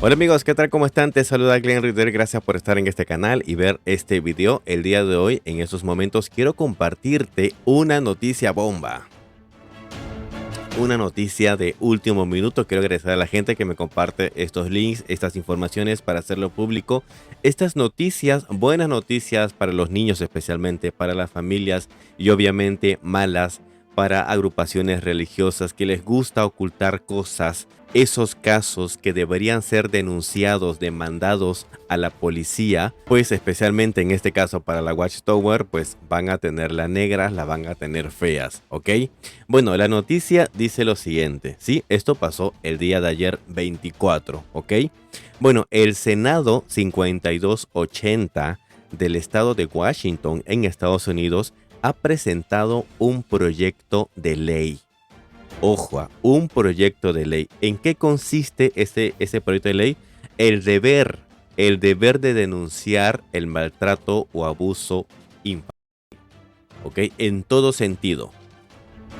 Hola amigos, ¿qué tal? ¿Cómo están? Te saluda Glenn Ritter, gracias por estar en este canal y ver este video. El día de hoy, en estos momentos, quiero compartirte una noticia bomba. Una noticia de último minuto. Quiero agradecer a la gente que me comparte estos links, estas informaciones para hacerlo público. Estas noticias, buenas noticias para los niños especialmente, para las familias y obviamente malas para agrupaciones religiosas que les gusta ocultar cosas. Esos casos que deberían ser denunciados, demandados a la policía, pues especialmente en este caso para la Watchtower, pues van a tenerla negras, la van a tener feas, ¿ok? Bueno, la noticia dice lo siguiente, ¿sí? Esto pasó el día de ayer 24, ¿ok? Bueno, el Senado 5280 del estado de Washington en Estados Unidos ha presentado un proyecto de ley. Ojo, un proyecto de ley. ¿En qué consiste ese proyecto de ley? El deber, el deber de denunciar el maltrato o abuso infantil, ¿ok? En todo sentido.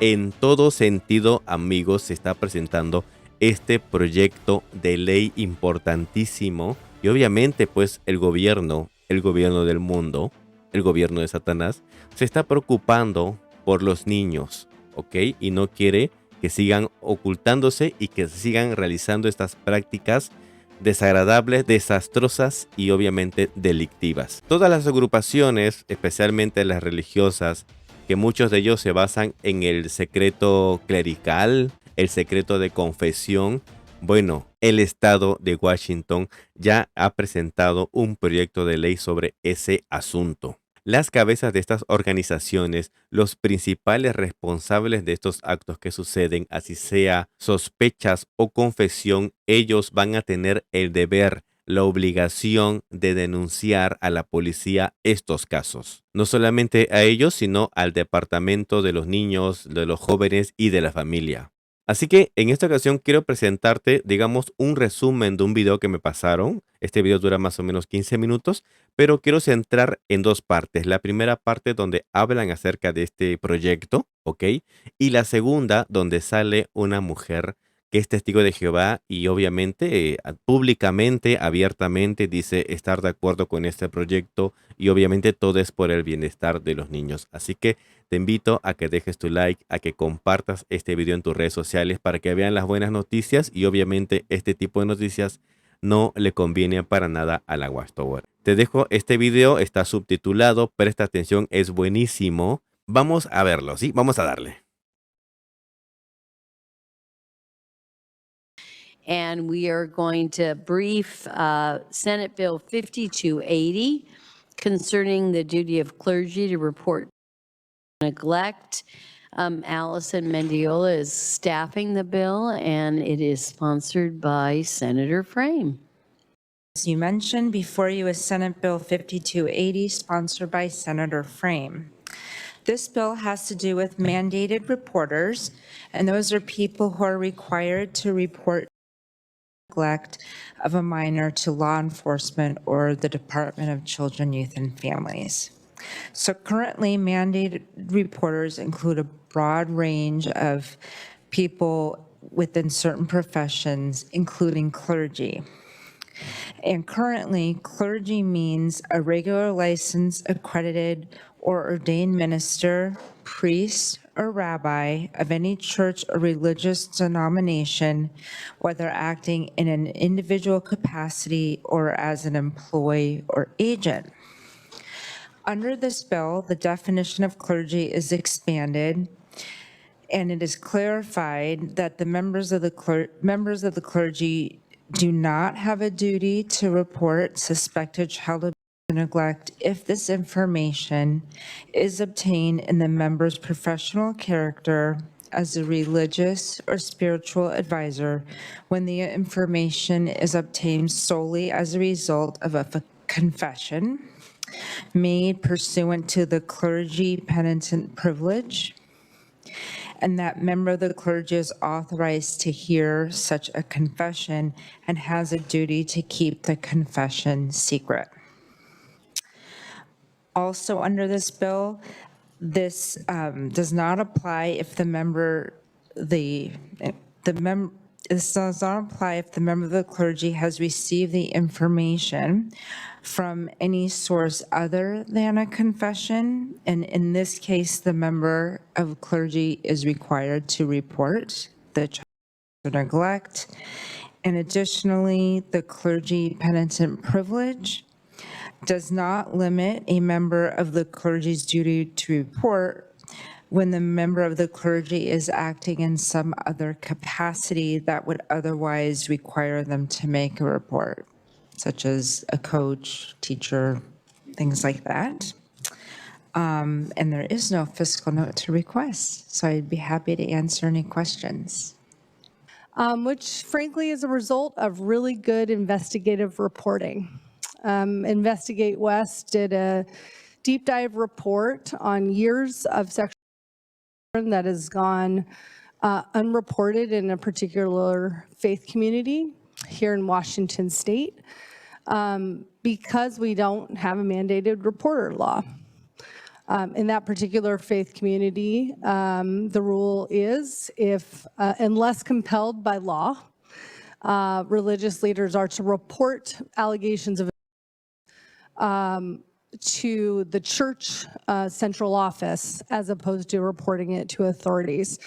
En todo sentido, amigos, se está presentando este proyecto de ley importantísimo y obviamente pues el gobierno del mundo, el gobierno de Satanás, se está preocupando por los niños, ¿ok? Y no quiere que sigan ocultándose y que sigan realizando estas prácticas desagradables, desastrosas y obviamente delictivas. Todas las agrupaciones, especialmente las religiosas, que muchos de ellos se basan en el secreto clerical, el secreto de confesión. Bueno, el estado de Washington ya ha presentado un proyecto de ley sobre ese asunto. Las cabezas de estas organizaciones, los principales responsables de estos actos que suceden, así sea sospechas o confesión, ellos van a tener el deber, la obligación de denunciar a la policía estos casos. No solamente a ellos, sino al departamento de los niños, de los jóvenes y de la familia. Así que en esta ocasión quiero presentarte, digamos, un resumen de un video que me pasaron. Este video dura más o menos 15 minutos, pero quiero centrar en dos partes. La primera parte donde hablan acerca de este proyecto, ¿ok? Y la segunda donde sale una mujer que es testigo de Jehová y obviamente públicamente, abiertamente dice estar de acuerdo con este proyecto y obviamente todo es por el bienestar de los niños. Así que te invito a que dejes tu like, a que compartas este video en tus redes sociales para que vean las buenas noticias y obviamente este tipo de noticias no le conviene para nada a la Watchtower. Te dejo este video, está subtitulado, presta atención, es buenísimo. Vamos a verlo, ¿sí? Vamos a darle. And we are going to brief Senate Bill 5280 concerning the duty of clergy to report neglect. Allison Mendiola is staffing the bill, and it is sponsored by Senator Frame. As you mentioned, before you is Senate Bill 5280, sponsored by Senator Frame. This bill has to do with mandated reporters, and those are people who are required to report neglect of a minor to law enforcement or the Department of Children, Youth, and Families. So currently, mandated reporters include a broad range of people within certain professions, including clergy. And currently, clergy means a regular licensed, accredited, or ordained minister, priest, or rabbi of any church or religious denomination, whether acting in an individual capacity or as an employee or agent. Under this bill, the definition of clergy is expanded, and it is clarified that the members of the clergy do not have a duty to report suspected child abuse or neglect if this information is obtained in the member's professional character as a religious or spiritual advisor when the information is obtained solely as a result of a confession made pursuant to the clergy penitent privilege, and that member of the clergy is authorized to hear such a confession and has a duty to keep the confession secret. Also under this bill, this does not apply if the member This does not apply if the member of the clergy has received the information from any source other than a confession. And in this case, the member of clergy is required to report the child neglect. And additionally, the clergy penitent privilege does not limit a member of the clergy's duty to report when the member of the clergy is acting in some other capacity that would otherwise require them to make a report, such as a coach, teacher, things like that. And there is no fiscal note to request, so I'd be happy to answer any questions. Which frankly is a result of really good investigative reporting. Investigate West did a deep dive report on years of sexual that has gone unreported in a particular faith community here in Washington State because we don't have a mandated reporter law. In that particular faith community, the rule is if, unless compelled by law, religious leaders are to report allegations of to the church central office as opposed to reporting it to authorities.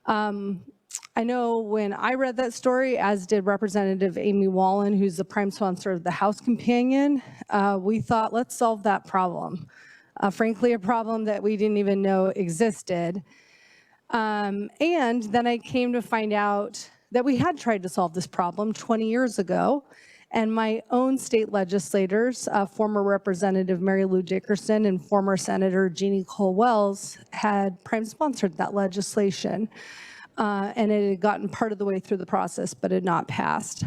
I know when I read that story, as did Representative Amy Wallen, who's the prime sponsor of the House Companion, we thought, let's solve that problem. Frankly, a problem that we didn't even know existed. And then I came to find out that we had tried to solve this problem 20 years ago. And my own state legislators, former Representative Mary Lou Dickerson and former Senator Jeannie Cole Wells, had prime sponsored that legislation. And it had gotten part of the way through the process, but had not passed.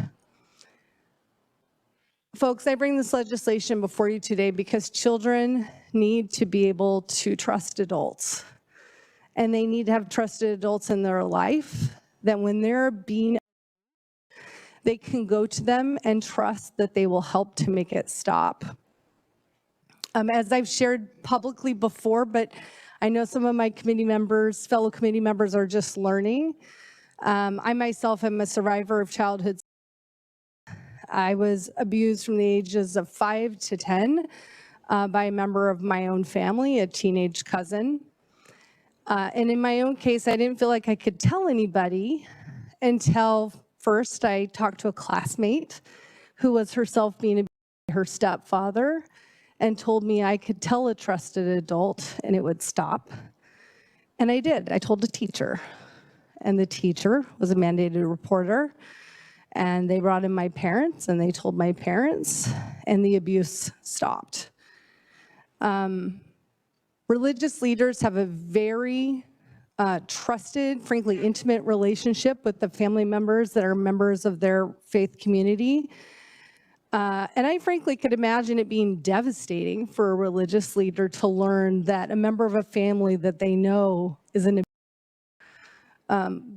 Folks, I bring this legislation before you today because children need to be able to trust adults. And they need to have trusted adults in their life that when they're being, they can go to them and trust that they will help to make it stop. As I've shared publicly before, but I know some of my committee members, fellow committee members are just learning. I myself am a survivor of childhood. I was abused from the ages of 5 to 10 by a member of my own family, a teenage cousin. And in my own case, I didn't feel like I could tell anybody until first I talked to a classmate who was herself being abused by her stepfather and told me I could tell a trusted adult and it would stop. And I did. I told a teacher. And the teacher was a mandated reporter. And they brought in my parents and they told my parents and the abuse stopped. Religious leaders have a very trusted, frankly, intimate relationship with the family members that are members of their faith community. And I frankly could imagine it being devastating for a religious leader to learn that a member of a family that they know is an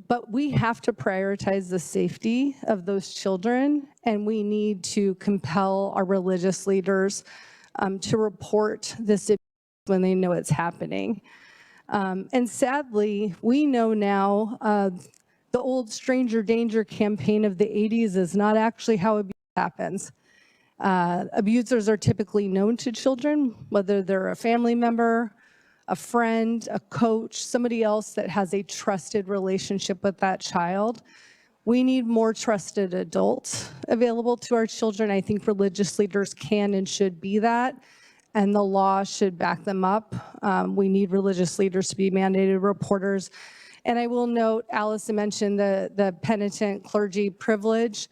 but we have to prioritize the safety of those children, and we need to compel our religious leaders to report this when they know it's happening. And sadly, we know now the old stranger danger campaign of the 80s is not actually how abuse happens. Abusers are typically known to children, whether they're a family member, a friend, a coach, somebody else that has a trusted relationship with that child. We need more trusted adults available to our children. I think religious leaders can and should be that, and the law should back them up. We need religious leaders to be mandated reporters. And I will note, Allison mentioned the penitent clergy privilege.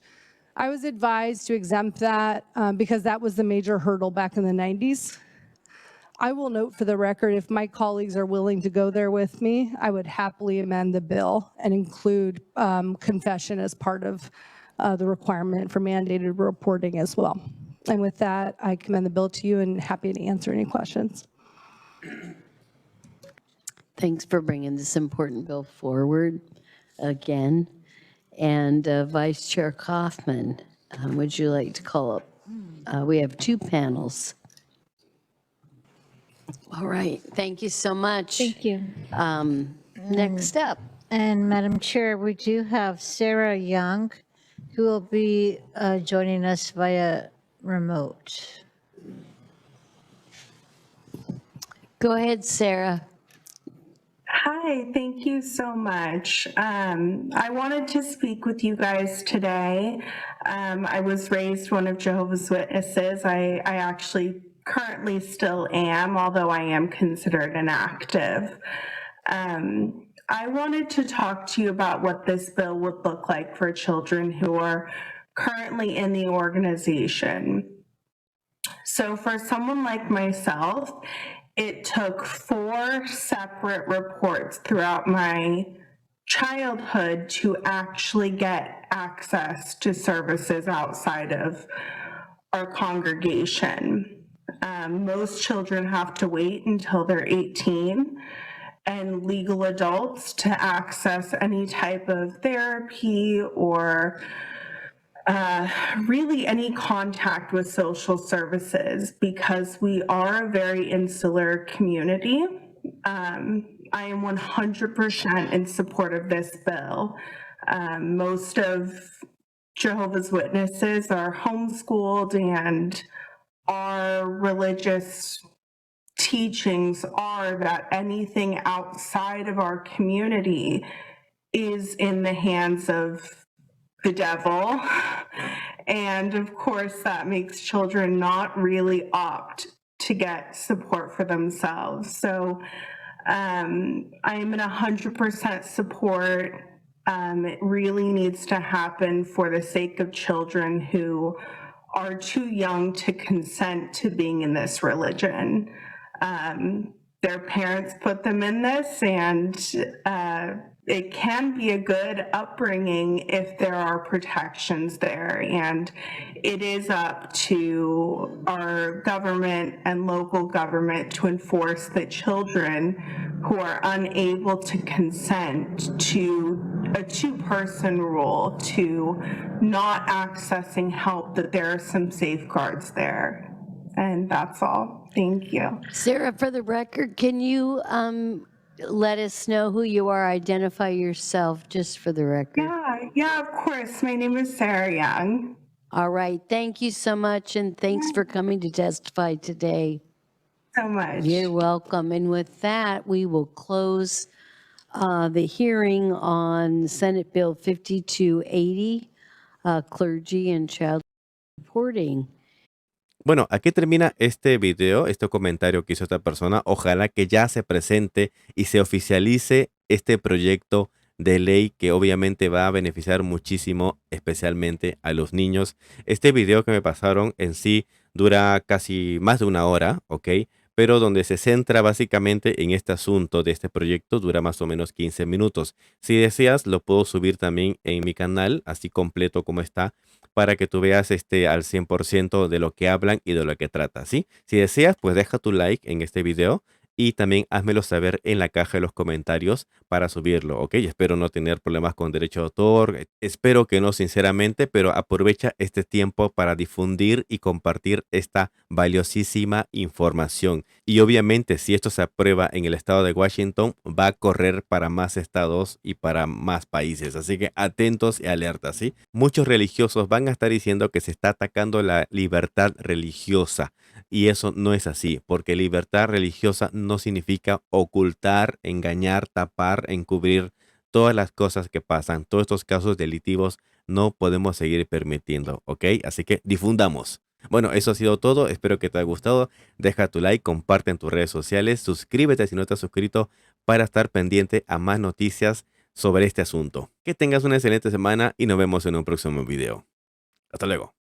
I was advised to exempt that because that was the major hurdle back in the 90s. I will note for the record, if my colleagues are willing to go there with me, I would happily amend the bill and include confession as part of the requirement for mandated reporting as well. And with that, I commend the bill to you and happy to answer any questions. Thanks for bringing this important bill forward again. And Vice Chair Kaufman, would you like to call up? We have two panels. All right, thank you so much. Thank you. Next up, And Madam Chair, we do have Sarah Young, who will be joining us via remote. Go ahead, Sarah. Hi, thank you so much. I wanted to speak with you guys today. I was raised one of Jehovah's Witnesses. I actually currently still am, although I am considered inactive. I wanted to talk to you about what this bill would look like for children who are currently in the organization. So for someone like myself, it took 4 separate reports throughout my childhood to actually get access to services outside of our congregation. Most children have to wait until they're 18 and legal adults to access any type of therapy or really any contact with social services, because we are a very insular community. I am 100% in support of this bill. Most of Jehovah's Witnesses are homeschooled, and our religious teachings are that anything outside of our community is in the hands of the devil. And of course, that makes children not really opt to get support for themselves. So I am in 100% support. It really needs to happen for the sake of children who are too young to consent to being in this religion. Their parents put them in this, and it can be a good upbringing if there are protections there. And it is up to our government and local government to enforce that children who are unable to consent to a 2-person rule, to not accessing help, that there are some safeguards there. And that's all. Thank you. Sarah, for the record, can you let us know who you are? Identify yourself, just for the record. Yeah, of course. My name is Sarah Young. All right. Thank you so much, and thanks for coming to testify today. So much. You're welcome. And with that, we will close the hearing on Senate Bill 5280, clergy and child reporting. Bueno, aquí termina este video, este comentario que hizo esta persona. Ojalá que ya se presente y se oficialice este proyecto de ley que obviamente va a beneficiar muchísimo, especialmente a los niños. Este video que me pasaron en sí dura casi más de 1 hora, ¿ok? Pero donde se centra básicamente en este asunto de este proyecto dura más o menos 15 minutos. Si deseas, lo puedo subir también en mi canal, así completo como está, para que tú veas al 100% de lo que hablan y de lo que trata, ¿sí? Si deseas, pues deja tu like en este video y también házmelo saber en la caja de los comentarios para subirlo, ¿ok? Espero no tener problemas con derecho de autor, espero que no, sinceramente, pero aprovecha este tiempo para difundir y compartir esta valiosísima información. Y obviamente, si esto se aprueba en el estado de Washington, va a correr para más estados y para más países, así que atentos y alertas, ¿sí? Muchos religiosos van a estar diciendo que se está atacando la libertad religiosa, y eso no es así, porque libertad religiosa no significa ocultar, engañar, tapar, encubrir todas las cosas que pasan. Todos estos casos delictivos no podemos seguir permitiendo, ¿ok? Así que difundamos. Bueno, eso ha sido todo. Espero que te haya gustado. Deja tu like, comparte en tus redes sociales, suscríbete si no te has suscrito para estar pendiente a más noticias sobre este asunto. Que tengas una excelente semana y nos vemos en un próximo video. Hasta luego.